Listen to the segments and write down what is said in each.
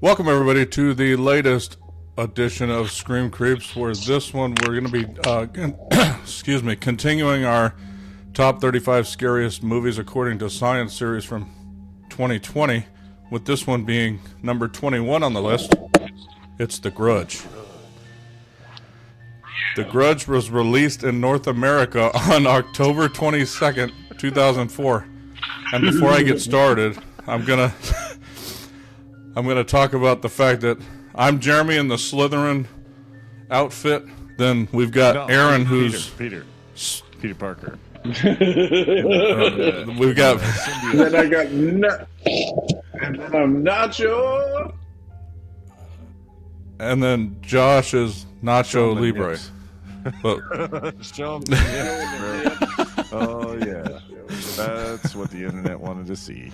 Welcome everybody to the latest edition of Scream Creeps. For this one, we're going to be, continuing our top 35 scariest movies according to Science series from 2020. With this one being number 21 on the list, it's The Grudge. The Grudge was released in North America on October 22nd, 2004. And before I get started, I'm gonna talk about the fact that I'm Jeremy in the Slytherin outfit. Then we've got Aaron, who's Peter Parker. we've got. And then I got and then I'm Nacho. And then Josh is Nacho Libre. But, oh yeah, that's what the internet wanted to see.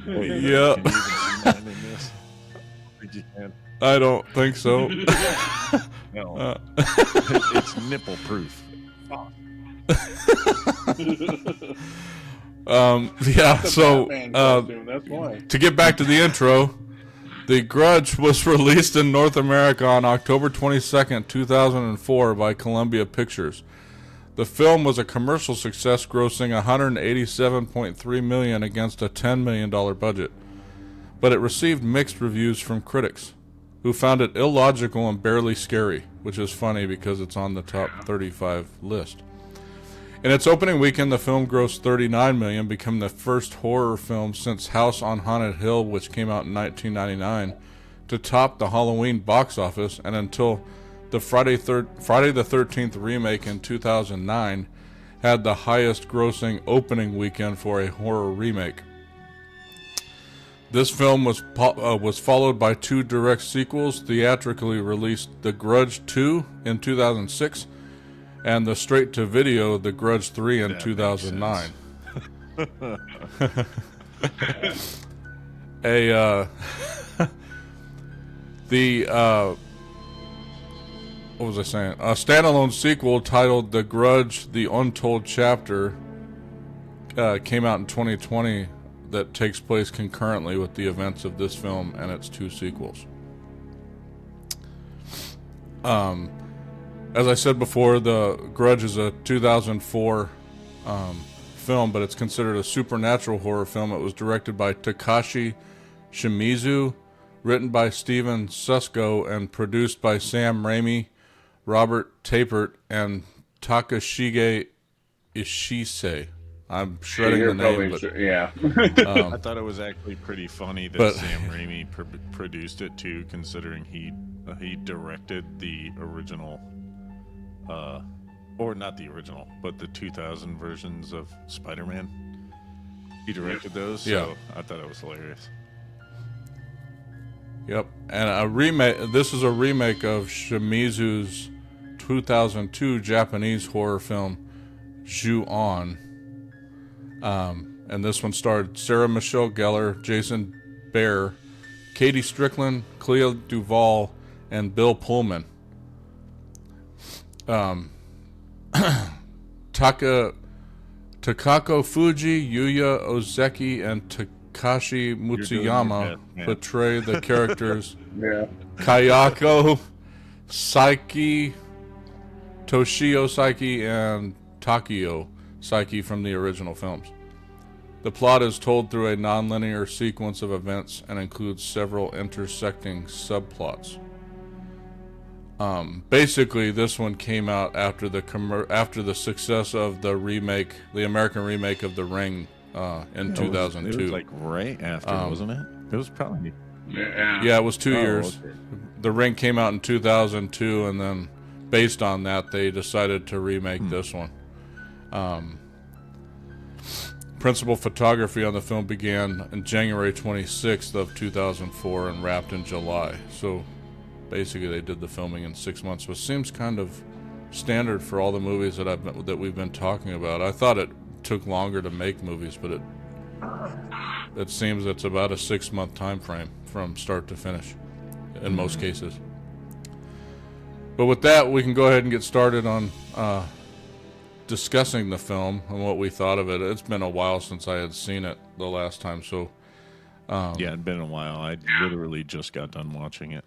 Wait, yeah. Can you even see mine in this? I think you can. I don't think so. No. It's nipple proof. Yeah, so That's why. to get back to the intro, The Grudge was released in North America on October 22nd, 2004 by Columbia Pictures. The film was a commercial success, grossing $187.3 million against a $10 million budget. But it received mixed reviews from critics, who found it illogical and barely scary, which is funny because it's on the top 35 list. In its opening weekend, the film grossed $39 million, becoming the first horror film since House on Haunted Hill, which came out in 1999, to top the Halloween box office, and until the Friday the 13th remake in 2009 had the highest grossing opening weekend for a horror remake. This film was followed by two direct sequels, theatrically released The Grudge 2 in 2006 and the straight-to-video The Grudge 3 in 2009. What was I saying? A standalone sequel titled The Grudge: The Untold Chapter came out in 2020 that takes place concurrently with the events of this film and its two sequels. As I said before, The Grudge is a 2004 film, but it's considered a supernatural horror film. It was directed by Takashi Shimizu, written by Steven Susko, and produced by Sam Raimi, Robert Tapert, and Takashige Ishise. I'm shredding the name, but yeah. I thought it was actually pretty funny that Sam Raimi produced it too, considering he directed the original, or not the original, but the 2000 versions of Spider-Man. He directed those, so I thought it was hilarious. Yep, and a remake. This is a remake of Shimizu's 2002 Japanese horror film Ju-On. And this one starred Sarah Michelle Gellar, Jason Baer, Katie Strickland, Clea Duvall, and Bill Pullman. Takako Fuji, Yuya Ozeki, and Takashi Mutsuyama portray the characters Kayako Saiki, Toshio Saiki, and Takio Saiki from the original films. The plot is told through a non-linear sequence of events and includes several intersecting subplots. Basically, this one came out after the success of the American remake of The Ring in 2002. It was like right after, wasn't it? It was probably. Yeah, it was 2 years. Okay. The Ring came out in 2002, and then based on that, they decided to remake this one. Principal photography on the film began on January 26th of 2004 and wrapped in July. So basically, they did the filming in 6 months, which seems kind of standard for all the movies that we've been talking about. I thought it took longer to make movies, but it seems it's about a 6-month time frame from start to finish in most cases. But with that, we can go ahead and get started on discussing the film and what we thought of it. It's been a while since I had seen it the last time, so Yeah, it'd been a while. I literally just got done watching it.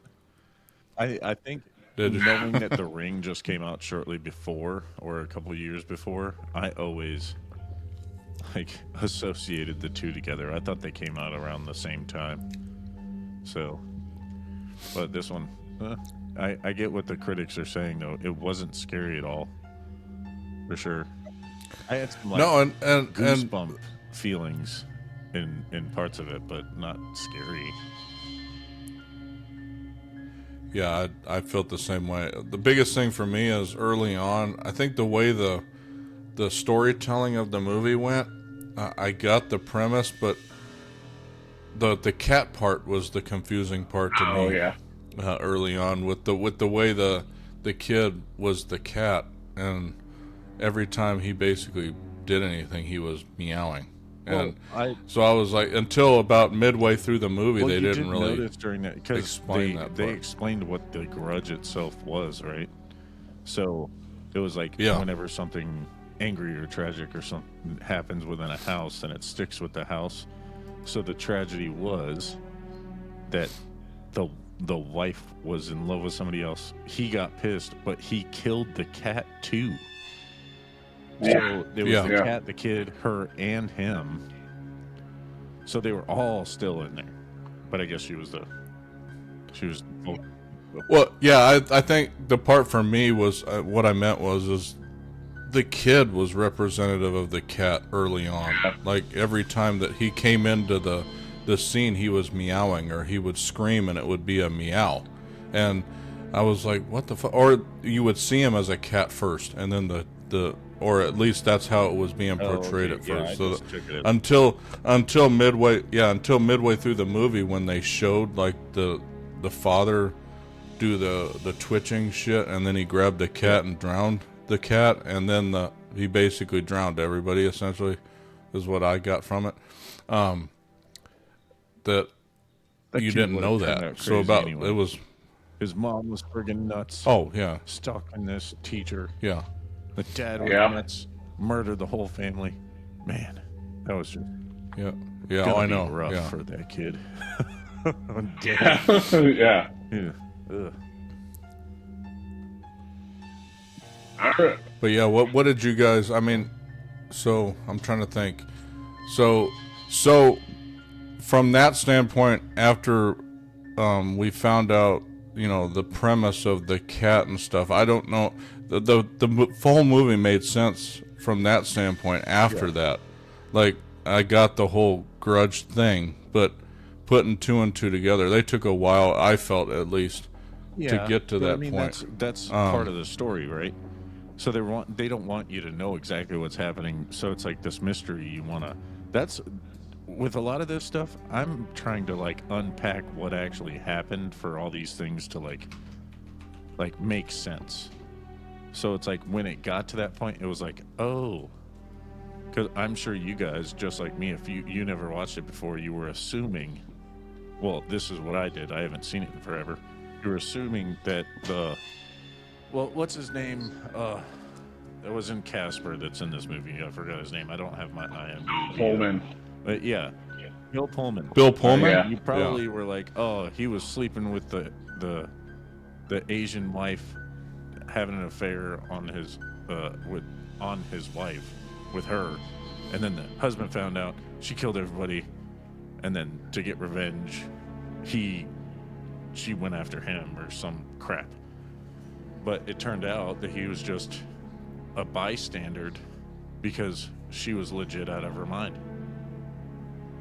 I think Did you? knowing that The Ring just came out shortly before or a couple years before, I always like associated the two together. I thought they came out around the same time. So, but this one, I get what the critics are saying though. It wasn't scary at all, for sure. I had some like No, and goosebump feelings in parts of it, but not scary. yeah, I felt the same way. The biggest thing for me is early on. I think the way the storytelling of the movie went, I got the premise, but the cat part was the confusing part to Oh me. yeah. Early on with the way the kid was the cat, and every time he basically did anything, he was meowing. And so I was like, until about midway through the movie, they you didn't really notice during that because explain that they part. explained what the grudge itself was, right? So it was like Yeah. whenever something angry or tragic or something happens within a house, and it sticks with the house. So the tragedy was that the wife was in love with somebody else. He got pissed, but he killed the cat too. So there was Yeah. the Yeah. cat, the kid, her, and him. So they were all still in there. But I guess she was. Well, yeah, I think the part for me was what I meant is the kid was representative of the cat early on. Like every time that he came into the scene, he was meowing, or he would scream and it would be a meow, and I was like, what the fuck? Or you would see him as a cat first, and then the or at least that's how it was being portrayed at first. So until midway through the movie, when they showed like the father do the twitching shit, and then he grabbed the cat and drowned the cat, and then he basically drowned everybody, essentially, is what I got from it. That you kid didn't would've know turned that. out So crazy about anyway. it was. His mom was friggin' nuts. Oh yeah, Stalking this teacher. yeah. The dad was Yeah. nuts. Murdered the whole family. Man, that was just Yeah, yeah. gonna Oh, I be know. rough Yeah. for that kid. Yeah. Yeah. Yeah. Ugh. All right. But yeah, what did you guys? I mean, so I'm trying to think. So from that standpoint, after we found out, the premise of the cat and stuff, I don't know. The full movie made sense from that standpoint. After that, like I got the whole Grudge thing, but putting two and two together, they took a while. I felt at least to get to but that I mean, point. That's part of the story, right? So they don't want you to know exactly what's happening. So it's like this mystery you want to. That's with a lot of this stuff. I'm trying to like unpack what actually happened for all these things to like make sense. So it's like when it got to that point, it was like, oh, because I'm sure you guys, just like me, if you never watched it before, you were assuming. Well, this is what I did. I haven't seen it in forever. You were assuming that what's his name? It was in Casper that's in this movie. I forgot his name. I don't have my IMDb. Pullman. But yeah, Bill Pullman. Bill Pullman. Yeah. You probably were like, oh, he was sleeping with the Asian wife, having an affair on his wife with her, and then the husband found out, she killed everybody, and then to get revenge, she went after him or some crap. But it turned out that he was just a bystander because she was legit out of her mind.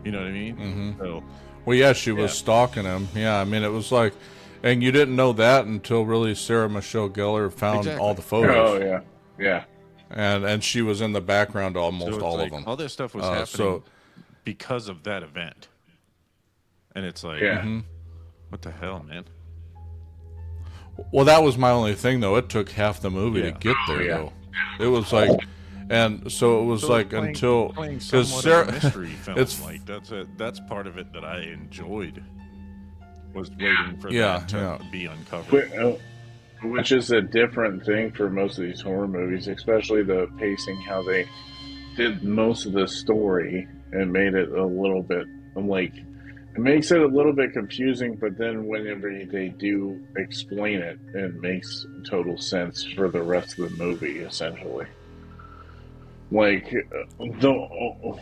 You know what I mean? Mm-hmm. So, Well, yeah, she was stalking him. Yeah, I mean, it was like, and you didn't know that until really Sarah Michelle Gellar found Exactly. all the photos. Oh yeah. Yeah. And she was in the background to almost so it's all like, of them. all this stuff was Uh, happening so- because of that event. And it's like, Yeah. what the hell, man? Well, that was my only thing, though. It took half the movie to get there, Yeah. though. It was like, and so it was like playing, until playing because somewhat Sarah, of a mystery film, it's like that's part of it that I enjoyed. Was waiting for Yeah, that to yeah. be uncovered. Which is a different thing for most of these horror movies, especially the pacing, how they did most of the story and made it a little bit like It makes it a little bit confusing, but then whenever they do explain it, it makes total sense for the rest of the movie, essentially. Like the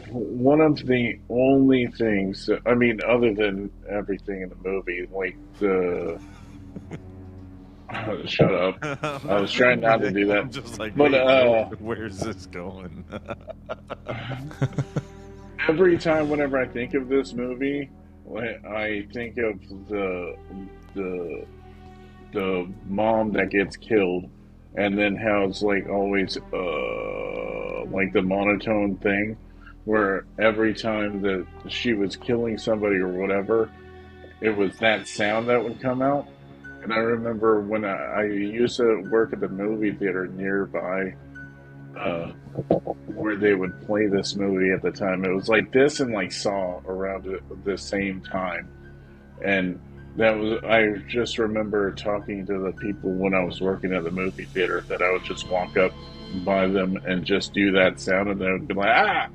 one of the only things, I mean, other than everything in the movie, like the shut up. I'm I not was trying doing not to anything. do that, I'm just like, but wait, where's this going? every time whenever I think of this movie, I think of the the mom that gets killed, and then how it's like always like the monotone thing, where every time that she was killing somebody or whatever, it was that sound that would come out. And I remember when I used to work at the movie theater nearby, uh, where they would play this movie at the time. It was like this and like Saw around the same time, and that was I just remember talking to the people when I was working at the movie theater that I would just walk up by them and just do that sound, and they would be like, ah.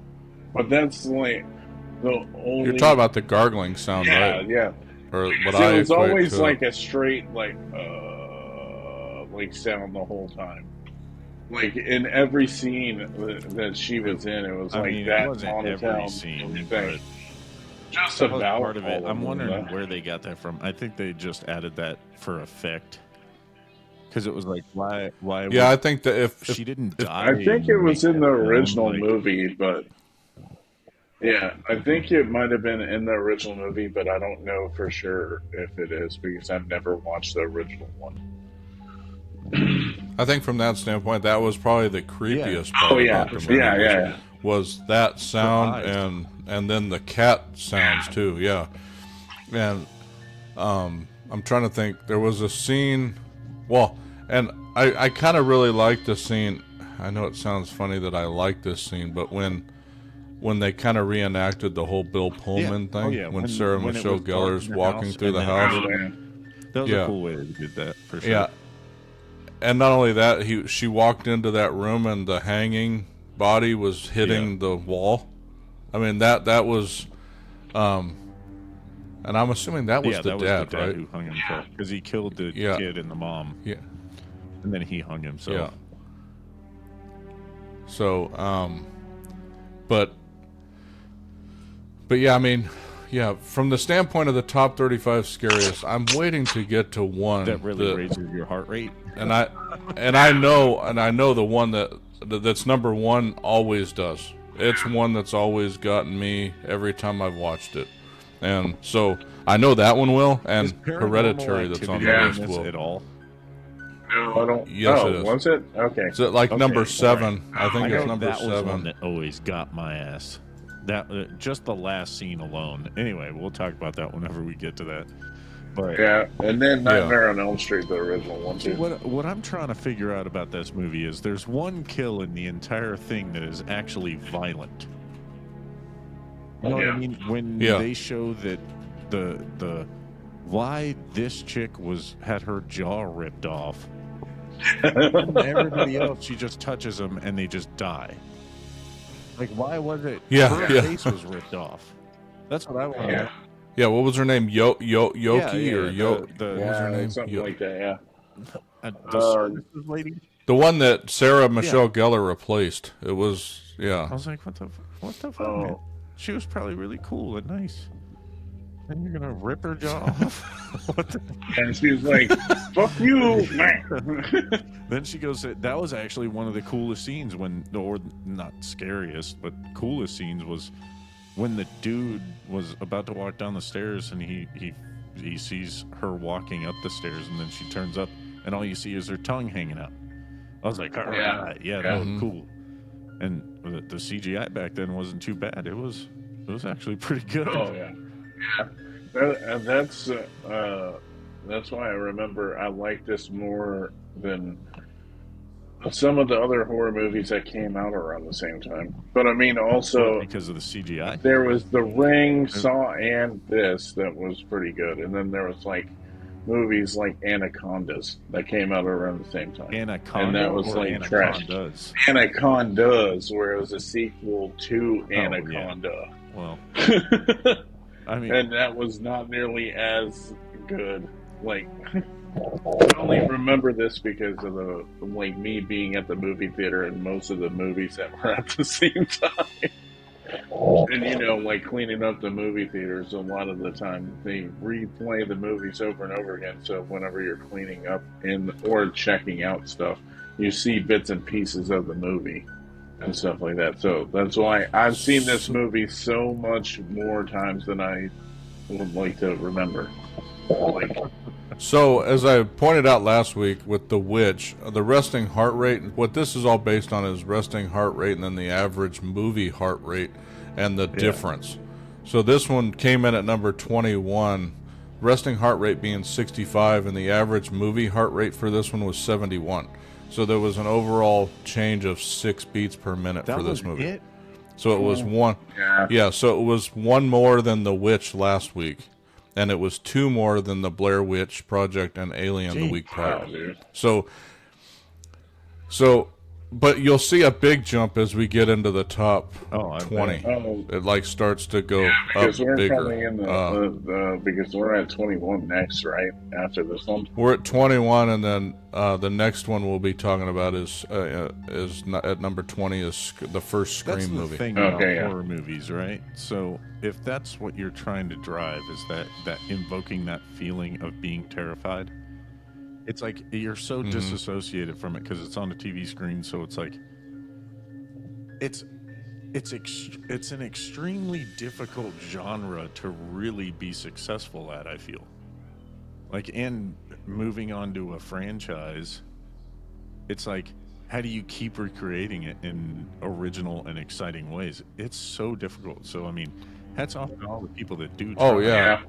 But that's like the You're talking only, about the gargling sound, yeah, right? yeah. Or what So I it was equate always to. like a straight like sound the whole time. Like in every scene that she was in, it was I like mean, it that wasn't every monotone scene, thing. but Just that was about part of it. all of I'm them, wondering though. where they got that from. I think they just added that for effect because it was like, why Yeah, would I think that she didn't die I think it and was make in that the sound? original Like, movie, but yeah, I think it might have been in the original movie, but I don't know for sure if it is because I've never watched the original one. I think from that standpoint, that was probably the creepiest Oh part yeah, about the movie yeah, was, yeah, was that her sound eyes. and then the cat sounds too. Yeah, and I'm trying to think. There was a scene. Well, and I kind of really liked the scene. I know it sounds funny that I like this scene, but when they kind of reenacted the whole Bill Pullman Oh thing, yeah, when Sarah when it Michelle was dark Gellar's in the walking house through and the then house. oh yeah. that was a Yeah, cool way they did that for sure. yeah, and not only that, she walked into that room and the hanging body was hitting the wall. I mean that was, and I'm assuming that was Yeah, the that was the dad, dad right? who hung himself because he killed the Yeah, kid and the mom, yeah, and then he hung yeah. himself. So, but yeah, I mean, yeah, from the standpoint of the top 35 scariest, I'm waiting to get to one That really raises your heart rate. and I know the one that's number one always does. It's one that's always gotten me every time I've watched it, and so I know that one will, and Is Paranormal Hereditary that's on Activity the Yeah. in list this will. at all? No, I don't. Yes, it Oh, is. was it? Okay. Is it like number Okay, seven? I think I it's know number that was one seven. that always got my ass. That just the last scene alone. Anyway, we'll talk about that whenever we get to that. But Yeah, and then Yeah. Nightmare on Elm Street, the original one see, too. what I'm trying to figure out about this movie is there's one kill in the entire thing that is actually violent. You know what I Yeah. mean? When Yeah. they show that the why this chick had her jaw ripped off, and everybody else she just touches them and they just die. Like, why was it Yeah, her yeah. face was ripped off? That's what I want to Yeah. know. Yeah, what was her name? Yoki Yeah, or Yo? What the was her Yeah, name? something like that. Yeah. the services lady. The one that Sarah Michelle Gellar replaced. It was, I yeah. was like, what the fuck, man? Oh. She was probably really cool and nice. And you're gonna rip her jaw off? What the? And she was like, "Fuck you, man." Then she goes, that was actually one of the coolest scenes or not scariest, but coolest scenes was when the dude was about to walk down the stairs and he sees her walking up the stairs and then she turns up and all you see is her tongue hanging out. I was like, all right, yeah, that was cool. And the CGI back then wasn't too bad. It was actually pretty good. Oh yeah. That's why I remember I like this more than some of the other horror movies that came out around the same time. But I mean, also because of the CGI. there was The Ring, Saw, and this that was pretty good, and then there was like movies like Anacondas that came out around the same time. Anaconda, and that was or like trash. Anacondas? Anacondas, where it was a sequel to Anaconda. Well, I mean, and that was not nearly as good. Like, I only remember this because of the like me being at the movie theater and most of the movies that were at the same time. And like cleaning up the movie theaters, a lot of the time they replay the movies over and over again. So whenever you're cleaning up or checking out stuff, you see bits and pieces of the movie and stuff like that. So that's why I've seen this movie so much more times than I would like to remember. Like, So, as I pointed out last week with The Witch, the resting heart rate, what this is all based on is resting heart rate and then the average movie heart rate and the difference. So, this one came in at number 21, resting heart rate being 65, and the average movie heart rate for this one was 71. So, there was an overall change of 6 beats per minute that for this was movie. it. So, it was one. yeah. Yeah, so it was one more than The Witch last week. And it was 2 more than the Blair Witch Project and Alien the week prior. Wow, dude. So, but you'll see a big jump as we get into the top Oh, I 20. bet. Oh, It like starts to go up because we're probably bigger. in because we're at 21 next, right? After this one. We're at 21, and then the next one we'll be talking about is at number 20 is the first Scream That's the movie. thing about Okay, yeah. horror movies, right? So if that's what you're trying to drive, is that invoking that feeling of being terrified, it's like you're so disassociated from it because it's on the TV screen. So it's like it's an extremely difficult genre to really be successful at. I feel like, and moving on to a franchise, it's like, how do you keep recreating it in original and exciting ways? It's so difficult. So I mean, hats off to all the people that do. Oh, try. yeah.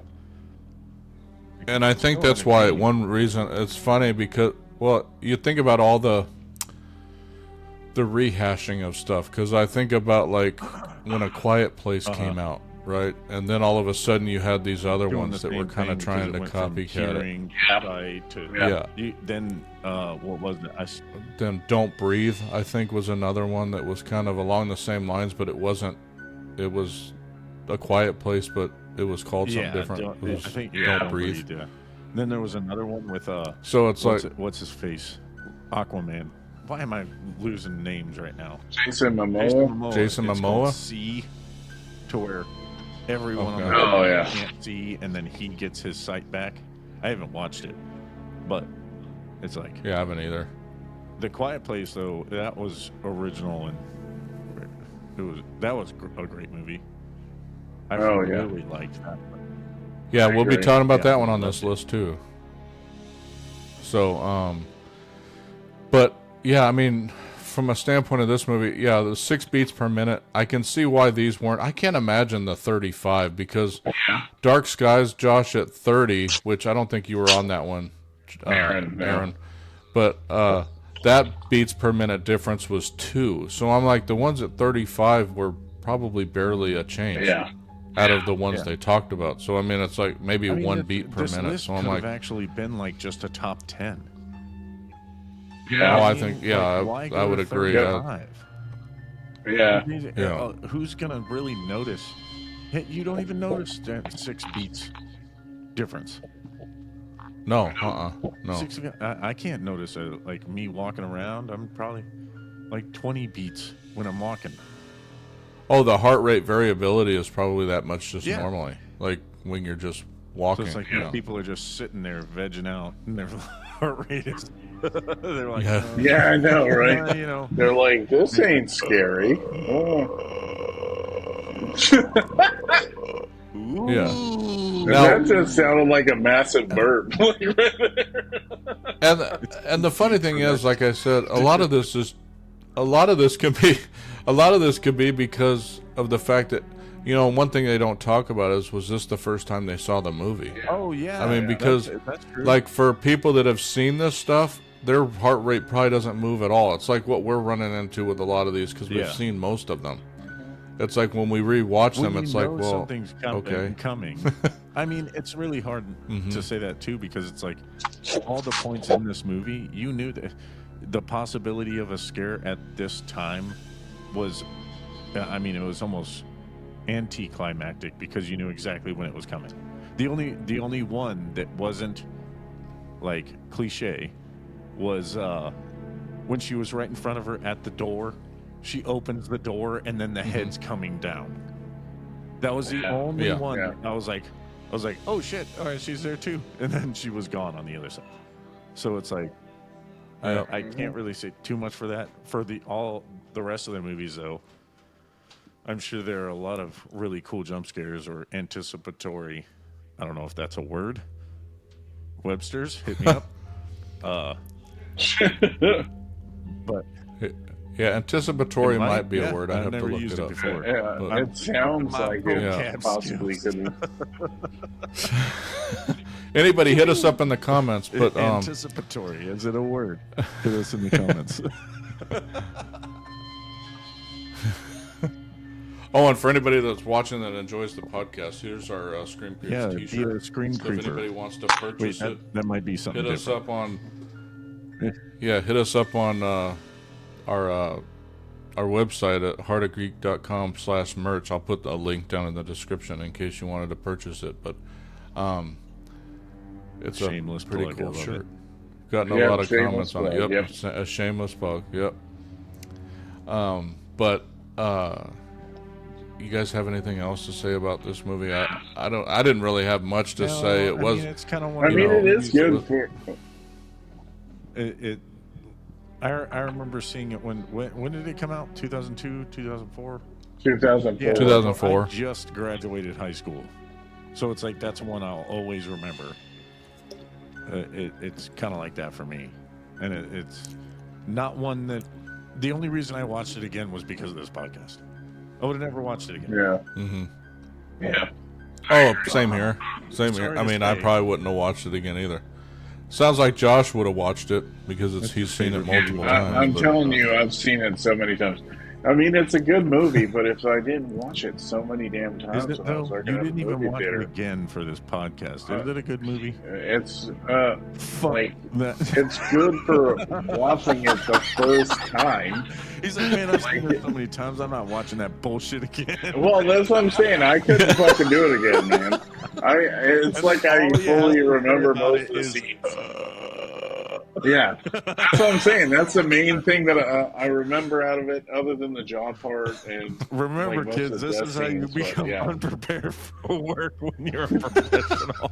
And I think So that's why entertaining. one reason it's funny because, well, you think about all the rehashing of stuff, because I think about like when A Quiet Place came out, right? And then all of a sudden you had these other Doing ones the that were same kind of thing trying to because it went from copycat it. hearing sight to Yeah. then what was it? Then Don't Breathe, I think, was another one that was kind of along the same lines, but it wasn't. It was A Quiet Place, but it was called something different. It was I think Don't Breathe. Yeah. Then there was another one with So it's like, what's his face? Aquaman. Why am I losing names right now? Jason Momoa. Jason It's Momoa? called See, to where everyone Okay. on the Oh, planet yeah. can't see, and then he gets his sight back. I haven't watched it, but it's like yeah, I haven't either. The Quiet Place, though. That was original, and that was a great movie. I Oh, yeah. really liked that. Yeah, we'll be agree. talking about Yeah, that one on loved this it. list too. So, but yeah, I mean, from a standpoint of this movie, yeah, the 6 beats per minute, I can see why these weren't. I can't imagine the 35 because Dark Skies, Josh, at 30, which I don't think you were on that one, Aaron, no. Aaron, but that beats per minute difference was 2. So I'm like, the ones at 35 were probably barely a change. Yeah. Out of the ones Yeah. they talked about. So, I mean, it's like maybe I mean, 1 beat per this minute. list So I'm could like, have actually been like just a top 10. Yeah. oh, I mean, think, yeah, like, why I go would to agree. 35? Yeah. Yeah. Who's gonna really notice? Hey, you don't even notice that 6 beats difference. No, no. I can't notice it. Like me walking around, I'm probably like 20 beats when I'm walking. Oh, the heart rate variability is probably that much just Yeah. normally. Like when you're just So walking. it's like you know. people are just sitting there vegging out, and their heart rate is. They're like, Yeah. Yeah, I know, right? you know. They're like, this ain't scary. Oh. Yeah. And Now- that just sounded like a massive burp. And the funny thing is, like I said, a lot of this could be because of the fact that, you know, one thing they don't talk about is, was this the first time they saw the movie? Oh yeah. I mean, because that's true. like for people that have seen this stuff, their heart rate probably doesn't move at all. It's like what we're running into with a lot of these because we've Yeah. seen most of them. It's like when we rewatch them, When it's you like, know well, something's okay. coming. I mean, it's really hard Mm-hmm. to say that too, because it's like all the points in this movie, you knew that the possibility of a scare at this time was, I mean, it was almost anticlimactic because you knew exactly when it was coming. The only one that wasn't like cliche was when she was right in front of her at the door. She opens the door and then the head's coming down. That was the only one. Yeah. I was like, oh shit! All right, she's there too, and then she was gone on the other side. So it's like, I can't really say too much for that. For all the rest of the movies, though, I'm sure there are a lot of really cool jump scares or anticipatory. I don't know if that's a word. Webster's, hit me up. But Yeah, anticipatory it might be yeah, a word. I'd I've have to never look used it it up. before. Yeah, But- it sounds like it vocab possibly skills. could be. Anybody hit us up in the comments. But Anticipatory, is it a word? Hit us in the comments. oh, and for anybody that's watching that enjoys the podcast, here's our Scream Creeps Yeah, be T-shirt. a Scream So if anybody Creeper. wants to Wait, purchase it, that might be something hit us different. up on. Yeah, hit us up on our website at heartofgreek.com/merch. I'll put a link down in the description in case you wanted to purchase it. But it's Shameless a pretty plug, I cool love shirt. it. Gotten a Yeah, lot of shameless comments on it. plug, Yep, yep. a shameless plug. Yep. But you guys have anything else to say about this movie? I didn't really have much to say. It was. It's kind of one I of mean, those it is movies good with- for I remember seeing it when did it come out? 2002, 2004? 2004. Yeah, 2004. I just graduated high school, so it's like that's one I'll always remember. It's kind of like that for me, and it's not one that. The only reason I watched it again was because of this podcast. I would have never watched it again. Yeah. Mm-hmm. Yeah. Oh, same here. Same Sorry here. to I mean, I say. probably wouldn't have watched it again either. Sounds like Josh would have watched it because he's his seen it favorite movie. multiple times. I'm but- telling you, I've seen it so many times. I mean, it's a good movie, but if I didn't watch it so many damn times, Isn't it when I though? was working You at the didn't even movie watch it theater, again for this podcast. Is it a good movie? it's Fuck like that. it's good for watching it the first time. He's like, man, I've seen it so many times. I'm not watching that bullshit again. Well, that's what I'm saying. I couldn't fucking do it again, man. It's And like I all you have fully to say remember about most it of the is, scenes. Yeah, that's what I'm saying. That's the main thing that I remember out of it, other than the jaw part. And Remember, like, most kids, of the this death is how you scenes, but become yeah. unprepared for work when you're a professional.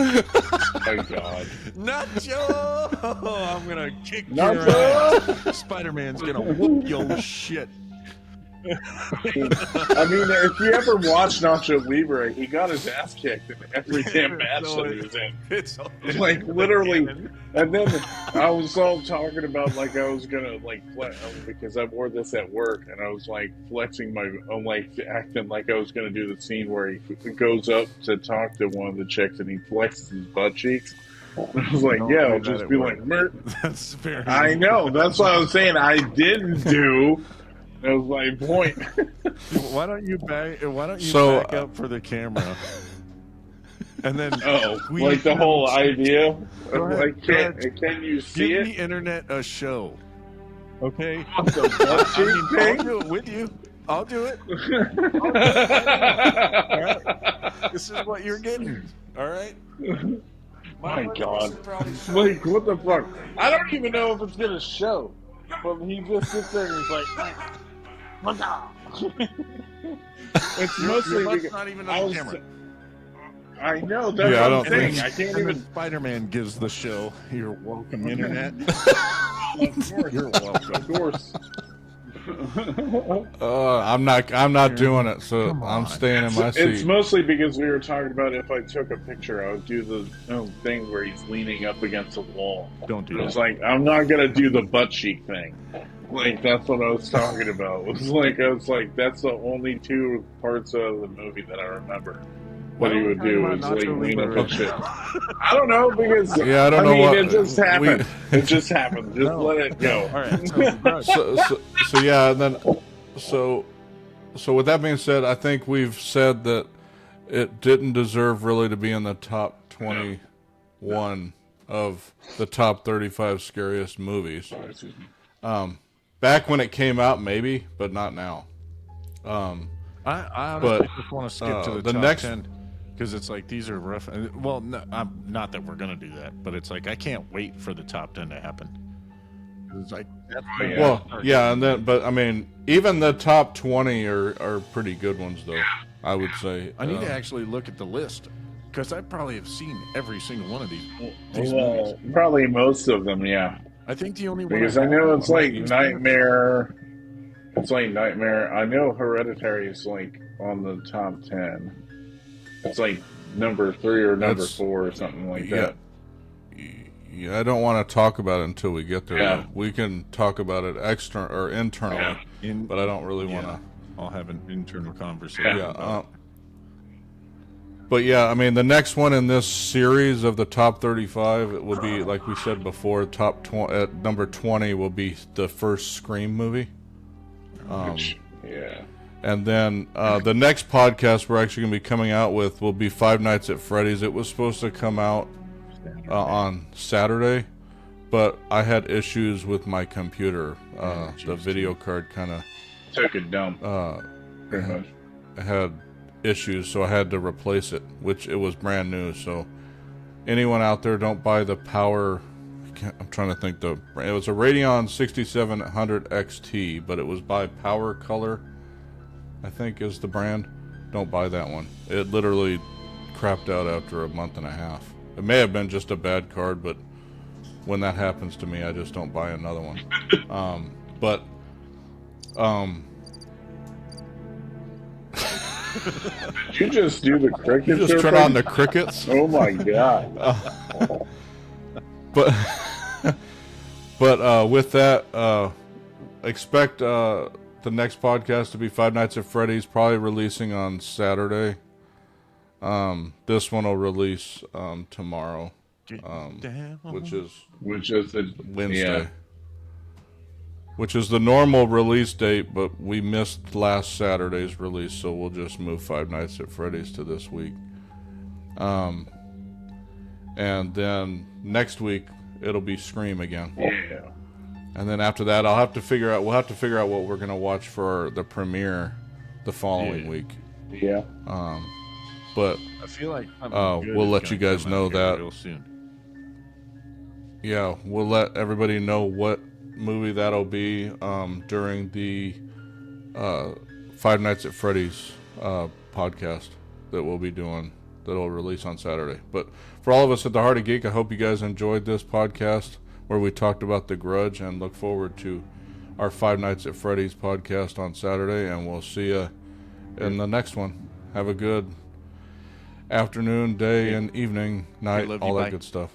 Oh God, Nacho! I'm gonna kick your Nacho! ass. Spider-Man's gonna whoop your shit. I mean, if you ever watch Nacho Libre, he got his ass kicked in every damn match So that he was in. It's Like literally, and then I was all talking about like I was gonna like because I wore this at work, and I was like flexing I'm like acting like I was gonna do the scene where he goes up to talk to one of the chicks and he flexes his butt cheeks. I was like, Don't yeah, do I'll that just at be work. like, Mert. That's very. I know, that's what I was saying. I didn't do. That was my point. Why don't you back So, up for the camera? And then Oh, squeeze like the whole them idea. Go ahead, Like, go ahead. can you see give it? the internet a show. Okay? The butt I mean, cheek I'll thing? do it with you. I'll do it. All right? This is what you're getting. All right? My God. should probably show Like, what the fuck? I don't even know if it's gonna show. But he just sits there and he's like, "What's up?" It's Your mostly butt's because not even I on was. camera. I know. That's Yeah, I what don't I'm saying. think- I can't And then even. Spider-Man gives the show. You're welcome, internet. Of course. You're welcome. Of course. I'm not doing it, so Come I'm on. staying in my It's seat. mostly because we were talking about if I took a picture, I would do the thing where he's leaning up against a wall. Don't do It was that. like, I'm not gonna do the butt cheek thing. Like, that's what I was talking about. It was like, that's the only two parts of the movie that I remember. What he would do is like lean up and shit. I don't know because Yeah, I don't know mean, what- it just happened. we- It just happened. Just No. let it go. All right. So, Grudge. So yeah, and then so with that being said, I think we've said that it didn't deserve really to be in the top 21 of the top 35 scariest movies. Back when it came out, maybe, but not now. I honestly just want to skip to the top next 10 because it's like these are rough. Well, no, not that we're gonna do that, but it's like I can't wait for the top 10 to happen. It's like that's Yeah. well, yeah, and then but I mean, even the top 20 are pretty good ones though. I would say. I need to actually look at the list because I probably have seen every single one of these movies. Well, probably most of them, yeah. I think the only one Because I know it's like is Nightmare. It's like Nightmare. I know Hereditary is like on the top 10. It's like number 3 or number That's- 4 or something like yeah. that. Yeah, I don't want to talk about it until we get there. Yeah. Though. We can talk about it external or internally, but I don't really want to. I'll have an internal conversation. Yeah. about But yeah, I mean, the next one in this series of the top 35, it will be like we said before. Top 20 at number 20 will be the first Scream movie. Yeah. And then the next podcast we're actually going to be coming out with will be Five Nights at Freddy's. It was supposed to come out on Saturday, but I had issues with my computer. The video card kind of Took a dump. Pretty much. had issues, so I had to replace it, which it was brand new. So anyone out there, don't buy the Power. I'm trying to think it was a Radeon 6700 XT, but it was by Power Color, I think is the brand. Don't buy that one. It literally crapped out after a month and a half. It may have been just a bad card, but when that happens to me, I just don't buy another one. Did you just do the crickets? You just turn on the crickets. Oh my god. But with that, expect the next podcast to be Five Nights at Freddy's, probably releasing on Saturday. This one will release tomorrow, which is the Wednesday. Yeah. Which is the normal release date, but we missed last Saturday's release, so we'll just move Five Nights at Freddy's to this week. And then next week it'll be Scream again. Yeah. And then after that, we'll have to figure out what we're gonna watch for the premiere the following week. Yeah. But I feel like we'll let you guys know that real soon. Yeah, we'll let everybody know what movie that'll be during the Five Nights at Freddy's podcast that we'll be doing, that'll release on Saturday. But for all of us at the Heart of Geek, I hope you guys enjoyed this podcast where we talked about The Grudge, and look forward to our Five Nights at Freddy's podcast on Saturday, and we'll see you in the next one. Have a good afternoon, day, and evening, night, love you, all that bye. good stuff.